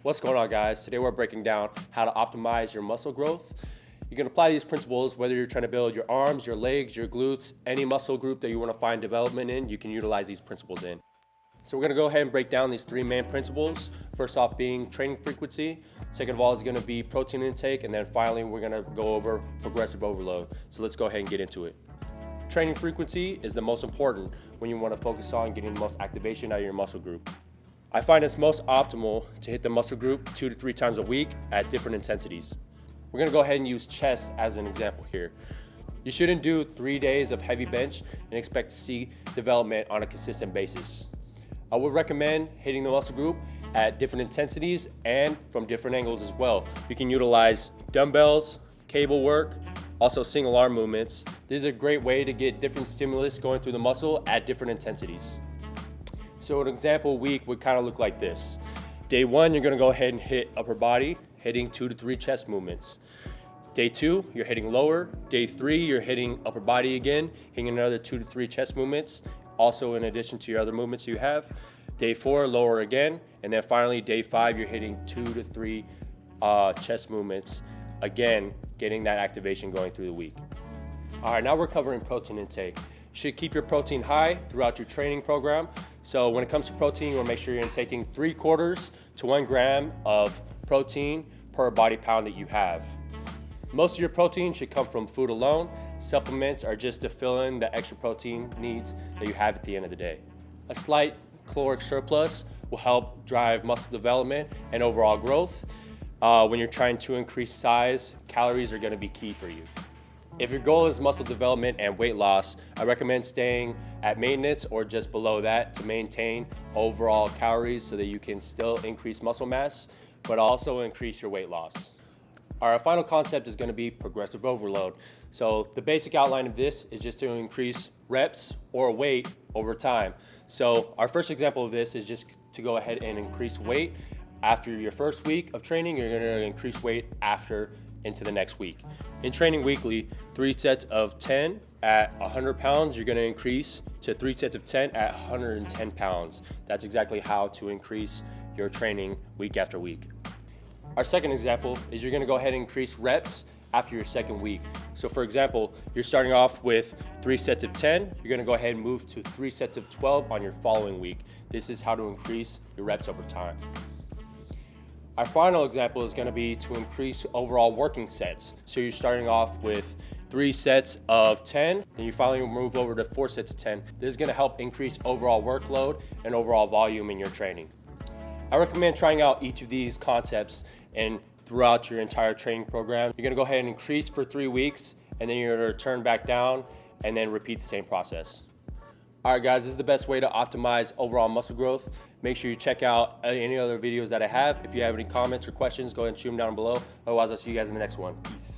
What's going on, guys? Today we're breaking down how to optimize your muscle growth. You can apply these principles whether you're trying to build your arms, your legs, your glutes, any muscle group that you want to find development in, you can utilize these principles in. So we're going to go ahead and break down these three main principles. First off being training frequency. Second of all is going to be protein intake. And then finally we're going to go over progressive overload. So let's go ahead and get into it. Training frequency is the most important when you want to focus on getting the most activation out of your muscle group. I find it's most optimal to hit the muscle group 2 to 3 times a week at different intensities. We're going to go ahead and use chest as an example here. You shouldn't do 3 days of heavy bench and expect to see development on a consistent basis. I would recommend hitting the muscle group at different intensities and from different angles as well. You can utilize dumbbells, cable work, also single arm movements. This is a great way to get different stimulus going through the muscle at different intensities. So an example week would kind of look like this. Day 1, you're going to go ahead and hit upper body, hitting 2 to 3 chest movements. Day 2, you're hitting lower. Day 3, you're hitting upper body again, hitting another 2 to 3 chest movements, also in addition to your other movements you have. Day 4, lower again. And then finally, day 5, you're hitting 2 to 3 chest movements, again, getting that activation going through the week. All right, now we're covering protein intake. You should keep your protein high throughout your training program. So when it comes to protein, you want to make sure you're taking 3/4 to 1 gram of protein per body pound that you have. Most of your protein should come from food alone. Supplements are just to fill in the extra protein needs that you have at the end of the day. A slight caloric surplus will help drive muscle development and overall growth. When you're trying to increase size, calories are going to be key for you. If your goal is muscle development and weight loss, I recommend staying at maintenance or just below that to maintain overall calories so that you can still increase muscle mass, but also increase your weight loss. Our final concept is going to be progressive overload. So the basic outline of this is just to increase reps or weight over time. So our first example of this is just to go ahead and increase weight. After your first week of training, you're going to increase weight after into the next week. In training weekly, 3 sets of 10 at 100 pounds, you're going to increase to 3 sets of 10 at 110 pounds. That's exactly how to increase your training week after week. Our second example is you're going to go ahead and increase reps after your second week. So for example, you're starting off with 3 sets of 10, you're going to go ahead and move to 3 sets of 12 on your following week. This is how to increase your reps over time. Our final example is going to be to increase overall working sets. So you're starting off with 3 sets of 10, and you finally move over to 4 sets of 10. This is going to help increase overall workload and overall volume in your training. I recommend trying out each of these concepts and throughout your entire training program. You're going to go ahead and increase for 3 weeks, and then you're going to turn back down and then repeat the same process. All right, guys, this is the best way to optimize overall muscle growth. Make sure you check out any other videos that I have. If you have any comments or questions, go ahead and shoot them down below. Otherwise, I'll see you guys in the next one. Peace.